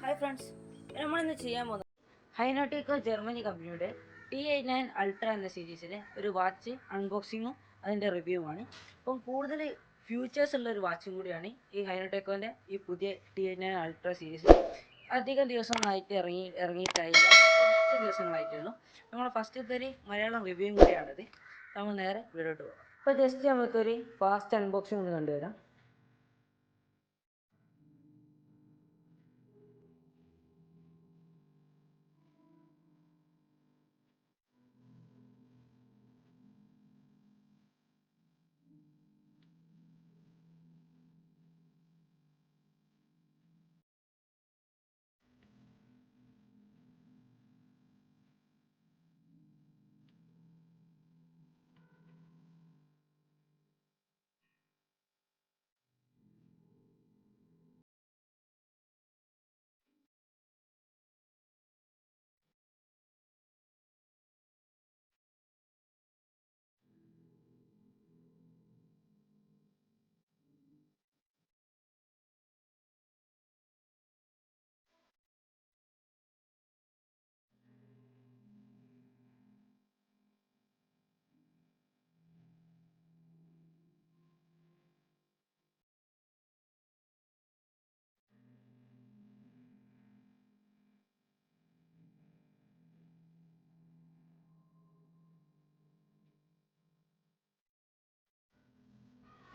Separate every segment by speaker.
Speaker 1: Hi friends, നമ്മളിന്ന് ചെയ്യാൻ പോകുന്നത് ഹൈനോട്ടേക്കോ ജർമ്മനി കമ്പനിയുടെ T89 അൾട്ര എന്ന സീരീസിലെ ഒരു വാച്ച് അൺബോക്സിങ്ങും അതിൻ്റെ റിവ്യൂവുമാണ്. അപ്പം കൂടുതൽ ഫ്യൂച്ചേഴ്സ് ഉള്ള ഒരു വാച്ചും കൂടിയാണ് ഈ ഹൈനോട്ടേക്കോൻ്റെ ഈ പുതിയ T89 അൾട്ര സീരീസ്. അധികം ദിവസങ്ങളായിട്ട് ഇറങ്ങിയിട്ടായില്ല, കുറച്ച് ദിവസങ്ങളായിട്ടുള്ളൂ. നമ്മൾ ഫസ്റ്റത്തെ ഒരു മലയാളം റിവ്യൂവും കൂടിയാണിത്. നമ്മൾ നേരെ വീഡിയോട്ട് പോകാം. അപ്പോൾ ജസ്റ്റ് നമുക്കൊരു ഫാസ്റ്റ് അൺബോക്സിംഗ് ഒന്ന് കണ്ടുവരാം.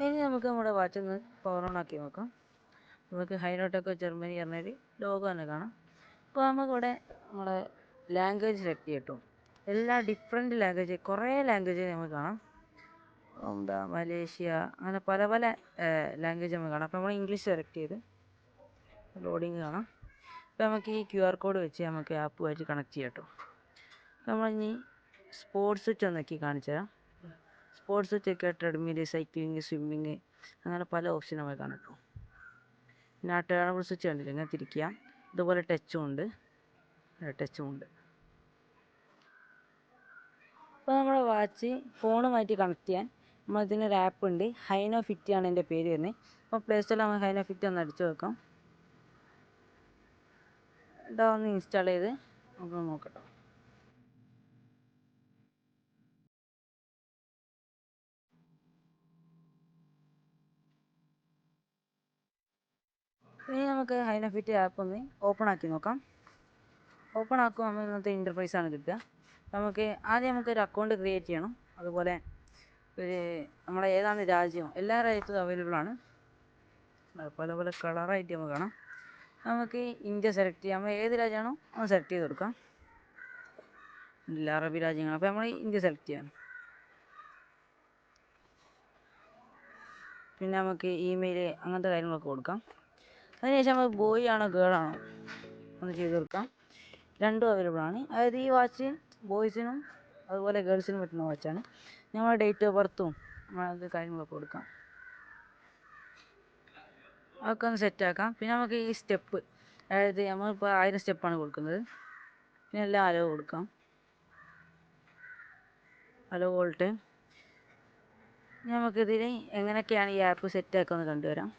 Speaker 1: ഇനി നമുക്ക് നമ്മുടെ വാച്ച് ഒന്ന് പവർ ഓൺ ആക്കി നോക്കാം. നമുക്ക് ഹൈനോട്ടേക്കോ ജർമ്മനി പറഞ്ഞൊരു ലോഗോ തന്നെ കാണാം. അപ്പോൾ നമുക്കിവിടെ നമ്മുടെ ലാംഗ്വേജ് സെലക്ട് ചെയ്യട്ടോ. എല്ലാ ഡിഫറെൻറ്റ് ലാംഗ്വേജ്, കുറേ ലാംഗ്വേജ് നമുക്ക് കാണാം. എന്താ മലേഷ്യ, അങ്ങനെ പല പല ലാംഗ്വേജ് നമുക്ക് കാണാം. അപ്പോൾ നമ്മൾ ഇംഗ്ലീഷ് സെലക്ട് ചെയ്ത് ലോഡിങ് കാണാം. അപ്പോൾ നമുക്ക് ഈ QR കോഡ് വെച്ച് നമുക്ക് ആപ്പുമായിട്ട് കണക്ട് ചെയ്യാം കേട്ടോ. നമ്മളിനി സ്പോർട്സ് സ്വിച്ച് ഒന്ന് നോക്കി കാണിച്ചു തരാം. സ്പോർട്സ് സ്വിച്ചൊക്കെ ട്രെഡ്മിൽ, സൈക്ലിങ്, സ്വിമ്മിങ്, അങ്ങനെ പല ഓപ്ഷൻ നമുക്ക് കാണാം കേട്ടോ. പിന്നെ ആ ടേണബിൾ സ്വിച്ച് കണ്ടില്ല, ഇങ്ങനെ തിരിക്കുക. ഇതുപോലെ ടച്ചും ഉണ്ട്. അപ്പോൾ നമ്മുടെ വാച്ച് ഫോണുമായിട്ട് കണക്ട് ചെയ്യാൻ നമ്മളിതിനൊരു ആപ്പ് ഉണ്ട്. ഹൈനോ ഫിറ്റ് ആണ് എൻ്റെ പേര് വരുന്നത്. അപ്പോൾ പ്ലേ സ്റ്റോറിൽ നമ്മൾ ഹൈനോ ഫിറ്റ് ഒന്ന് അടിച്ചു വെക്കാം. ഇതാ ഒന്ന് ഇൻസ്റ്റാൾ ചെയ്ത് നമുക്ക് നോക്കട്ടോ. ഇനി നമുക്ക് ഹൈനോ ഫിറ്റ് ആപ്പ് ഒന്ന് ഓപ്പൺ ആക്കി നോക്കാം. ഓപ്പൺ ആക്കുമ്പോൾ നമ്മൾ ഇന്നത്തെ ഇൻ്റർഫേസാണ് കിട്ടുക. നമുക്ക് ആദ്യം നമുക്കൊരു അക്കൗണ്ട് ക്രിയേറ്റ് ചെയ്യണം. അതുപോലെ നമ്മളെ ഏതാണ് രാജ്യം, എല്ലാ രാജ്യത്തും അവൈലബിൾ ആണ്. പല പല കളറായിട്ട് നമുക്ക് കാണാം. നമുക്ക് ഇന്ത്യ സെലക്ട് ചെയ്യാം. നമ്മൾ ഏത് രാജ്യമാണോ അത് സെലക്ട് ചെയ്ത് കൊടുക്കാം. അറബി രാജ്യങ്ങൾ, അപ്പോൾ നമ്മൾ ഇന്ത്യ സെലക്ട് ചെയ്യാം. പിന്നെ നമുക്ക് ഇമെയിൽ അങ്ങനത്തെ കാര്യങ്ങളൊക്കെ കൊടുക്കാം. അതിനുശേഷം നമുക്ക് ബോയ് ആണോ ഗേൾ ആണോ ഒന്ന് ചെയ്ത് കൊടുക്കാം. രണ്ടും അവൈലബിൾ ആണ്. അതായത് ഈ വാച്ച് ബോയ്സിനും അതുപോലെ ഗേൾസിനും പറ്റുന്ന വാച്ചാണ്. നമ്മൾ ഡേറ്റ് ഓഫ് ബർത്തും അങ്ങനത്തെ കാര്യങ്ങളൊക്കെ കൊടുക്കാം. അതൊക്കെ ഒന്ന് സെറ്റാക്കാം. പിന്നെ നമുക്ക് ഈ സ്റ്റെപ്പ്, അതായത് നമ്മളിപ്പോൾ 1000 സ്റ്റെപ്പാണ് കൊടുക്കുന്നത്. പിന്നെ എല്ലാം അലോ കൊടുക്കാം. Hello volt. നമുക്കിതിൽ എങ്ങനെയൊക്കെയാണ് ഈ ആപ്പ് സെറ്റാക്കുക എന്ന് കണ്ടുവരാം.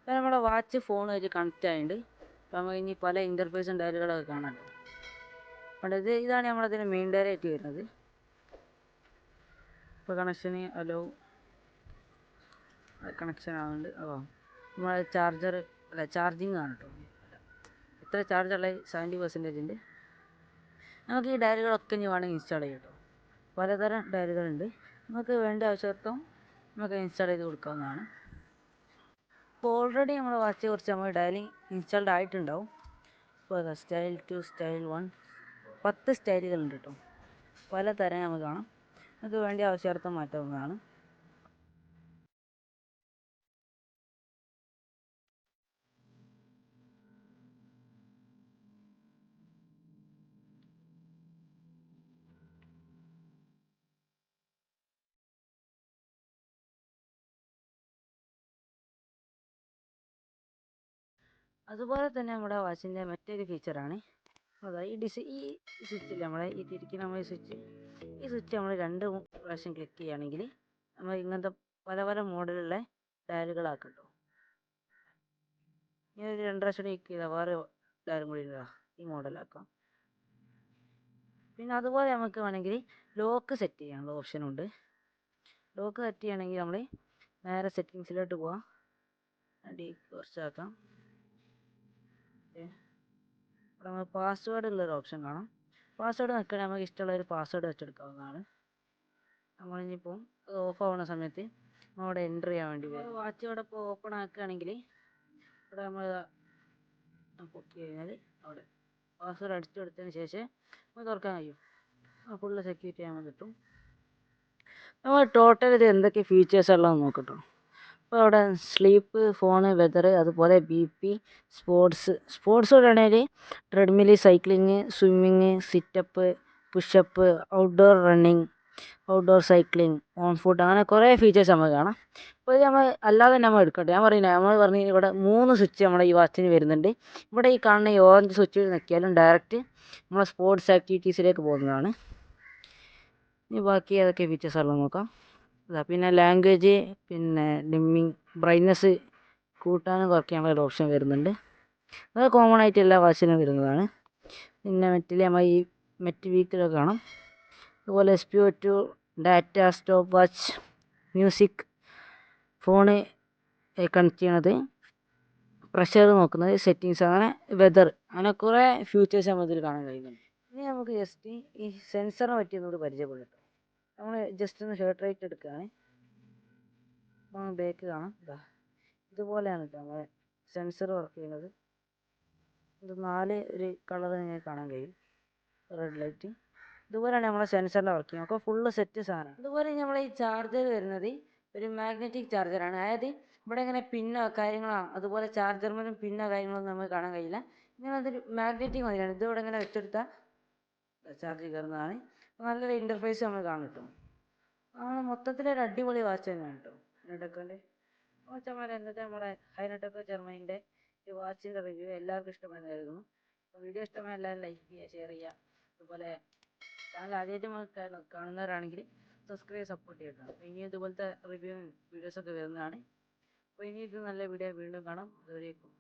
Speaker 1: അപ്പോൾ നമ്മുടെ വാച്ച് ഫോണുമായിട്ട് കണക്റ്റ് ആയിട്ടുണ്ട്. അപ്പോൾ നമുക്ക് ഇനി പല ഇൻ്റർഫേസും ഡയലുകളൊക്കെ കാണാം. അപ്പോൾ ഇതാണ് നമ്മളതിന് മെയിൻ ഡയലായിട്ട് വരുന്നത്. ഇപ്പോൾ കണക്ഷന് അലോ കണക്ഷൻ ആവുന്നുണ്ട്. അപ്പോൾ നമ്മൾ ചാർജർ അല്ല ചാർജിങ് ആണ് കേട്ടോ. എത്ര ചാർജുള്ള 70% ഉണ്ട്. നമുക്ക് ഈ ഡയലുകളൊക്കെ ഇനി വേണമെങ്കിൽ ഇൻസ്റ്റാൾ ചെയ്യാം കേട്ടോ. പലതരം ഡയലുകളുണ്ട്. നമുക്ക് വേണ്ട ആവശ്യത്വം നമുക്ക് ഇൻസ്റ്റാൾ ചെയ്ത് കൊടുക്കാവുന്നതാണ്. ഇപ്പോൾ ഓൾറെഡി നമ്മുടെ വാച്ചിനെ കുറിച്ച് നമ്മൾ ഡയലി ഇൻസ്റ്റാൾഡ് ആയിട്ടുണ്ടാവും. ഇപ്പോൾ സ്റ്റൈൽ 2 സ്റ്റൈൽ 1 10 സ്റ്റൈലുകളുണ്ട് കേട്ടോ. പലതരം നമുക്ക് കാണാം. നമുക്ക് വേണ്ട ആവശ്യാർത്ഥം മാറ്റാവുന്നതാണ്. അതുപോലെ തന്നെ നമ്മുടെ വാച്ചിൻ്റെ മറ്റൊരു ഫീച്ചറാണ് അതായത് ഈ സ്വിച്ചിൽ നമ്മളെ ഈ തിരിക്കുന്ന നമ്മൾ ഈ സ്വിച്ച് നമ്മൾ 2 പ്രാവശ്യം ക്ലിക്ക് ചെയ്യുകയാണെങ്കിൽ നമ്മൾ ഇങ്ങനത്തെ പല പല മോഡലുള്ള ഡയലുകളാക്കും കേട്ടോ. ഇനി ഒരു 2 പ്രാവശ്യം ക്ലിക്ക് ചെയ്താൽ വേറെ ഡയലും കൂടി ഈ മോഡലാക്കാം. പിന്നെ അതുപോലെ നമുക്ക് വേണമെങ്കിൽ ലോക്ക് സെറ്റ് ചെയ്യാനുള്ള ഓപ്ഷനുണ്ട്. ലോക്ക് സെറ്റ് ചെയ്യണമെങ്കിൽ നമ്മൾ നേരെ സെറ്റിങ്സിലോട്ട് പോവാം. അടി കുറച്ചാക്കാം. ഇവിടെ നമ്മൾ പാസ്വേഡ് ഉള്ളൊരു ഓപ്ഷൻ കാണാം. പാസ്വേഡ് വെക്കാൻ നമുക്ക് ഇഷ്ടമുള്ള ഒരു പാസ്വേഡ് വെച്ചെടുക്കാവുന്നതാണ്. നമ്മളിനിപ്പോൾ അത് ഓഫ് ആവുന്ന സമയത്ത് അവിടെ എൻ്റർ ചെയ്യാൻ വേണ്ടി വരും. വാച്ച് ഇവിടെ ഇപ്പോൾ ഓപ്പൺ ആക്കുകയാണെങ്കിൽ ഇവിടെ നമ്മൾ പൊക്കി കഴിഞ്ഞാൽ അവിടെ പാസ്വേഡ് അടിച്ചു കൊടുത്തതിന് ശേഷം നമുക്ക് തുറക്കാൻ കഴിയും. ഫുള്ള് സെക്യൂരിറ്റി ആകുമ്പോൾ കിട്ടും. നമ്മൾ ടോട്ടൽ ഇത് എന്തൊക്കെ ഫീച്ചേഴ്സ് ഉള്ളതെന്ന് നോക്കട്ടോ. അപ്പോൾ അവിടെ സ്ലീപ്പ്, ഫോണ്, വെതർ, അതുപോലെ BP, സ്പോർട്സ് ഇടണമെങ്കിൽ treadmill, cycling, swimming, situp, pushup, outdoor running, outdoor cycling, on food, അങ്ങനെ കുറേ ഫീച്ചേഴ്സ് നമുക്ക് കാണാം. അപ്പോൾ ഇത് നമ്മൾ അല്ലാതെ തന്നെ നമ്മൾ എടുക്കട്ടെ. നമ്മൾ പറഞ്ഞു ഇവിടെ 3 സ്വിച്ച് നമ്മുടെ ഈ വാച്ചിന് വരുന്നുണ്ട്. ഇവിടെ ഈ കാണുന്ന ഈ ഓറഞ്ച് സ്വിച്ച് നോക്കിയാലും ഡയറക്റ്റ് നമ്മളെ സ്പോർട്സ് ആക്ടിവിറ്റീസിലേക്ക് പോകുന്നതാണ്. ഇനി ബാക്കി ഏതൊക്കെ ഫീച്ചേഴ്സ് ഉള്ളത് നോക്കാം. പിന്നെ ലാംഗ്വേജ്, പിന്നെ ഡിമ്മിങ്, ബ്രൈറ്റ്നസ് കൂട്ടാനും കുറയ്ക്കാനുള്ള ഒരു ഓപ്ഷൻ വരുന്നുണ്ട്. അത് കോമൺ ആയിട്ട് എല്ലാ വാച്ചിനും വരുന്നതാണ്. പിന്നെ നമ്മൾ ഈ മെറ്റ് വീക്കിലൊക്കെ കാണാം. അതുപോലെ SpO2, data, stop watch, music, phone connect ചെയ്യണത്, പ്രഷർ നോക്കുന്നത്, സെറ്റിങ്സ്, അങ്ങനെ വെതർ, അങ്ങനെ കുറേ ഫീച്ചേഴ്സ് നമുക്കിതിൽ കാണാൻ കഴിയുന്നുണ്ട്. ഇനി നമുക്ക് ജസ്റ്റ് ഈ സെൻസറിനെ പറ്റി ഒന്നുകൂടി പരിചയപ്പെടും. നമ്മൾ ജസ്റ്റ് ഒന്ന് ഷേർട്ട് റേറ്റ് എടുക്കുകയാണ്. ബേക്ക് കാണാം. ഇതുപോലെയാണ് കേട്ടോ നമ്മളെ സെൻസർ വർക്ക് ചെയ്യുന്നത്. ഇത് 4 ഒരു കളർ നിങ്ങൾക്ക് കാണാൻ കഴിയും. Red light. ഇതുപോലെയാണ് നമ്മളെ സെൻസറിൻ്റെ വർക്കിംഗ്. ഒക്കെ ഫുള്ള് സെറ്റ് സാധനമാണ്. അതുപോലെ നമ്മളെ ഈ ചാർജർ വരുന്നത് ഒരു മാഗ്നറ്റിക് ചാർജറാണ്. അതായത് ഇവിടെ ഇങ്ങനെ പിന്നോ കാര്യങ്ങളോ അതുപോലെ ചാർജർമാരും പിന്നോ കാര്യങ്ങളൊന്നും നമുക്ക് കാണാൻ കഴിയില്ല. ഇങ്ങനെ അതൊരു മാഗ്നറ്റിക് മതിയാണ്. ഇതിവിടെ ഇങ്ങനെ വെച്ചെടുത്താൽ ചാർജ് കയറുന്നതാണ്. നല്ലൊരു ഇൻ്റർഫേസ് നമ്മൾ കാണും കേട്ടോ. മൊത്തത്തിലൊരു അടിപൊളി വാച്ച് തന്നെയാണ് കേട്ടോ ഹൈനടെക്കിൻ്റെ. വാച്ചന്മാരെ എന്നിട്ട് നമ്മുടെ ഹൈനടെക് ജർമ്മനിൻ്റെ ഈ വാച്ചിൻ്റെ റിവ്യൂ എല്ലാവർക്കും ഇഷ്ടപ്പെടുന്നതായിരുന്നു. വീഡിയോ ഇഷ്ടമായ എല്ലാവരും ലൈക്ക് ചെയ്യുക, ഷെയർ ചെയ്യുക. അതുപോലെ ചാനൽ ആദ്യമായിട്ട് കാണുന്നവരാണെങ്കിൽ സബ്സ്ക്രൈബ് സപ്പോർട്ട് ചെയ്യട്ടോ. അപ്പോൾ ഇനി ഇതുപോലത്തെ റിവ്യൂ വീഡിയോസൊക്കെ വരുന്നതാണ്. അപ്പോൾ ഇനി ഇത് നല്ല വീഡിയോ വീണ്ടും കാണാം. അതുവരേക്കും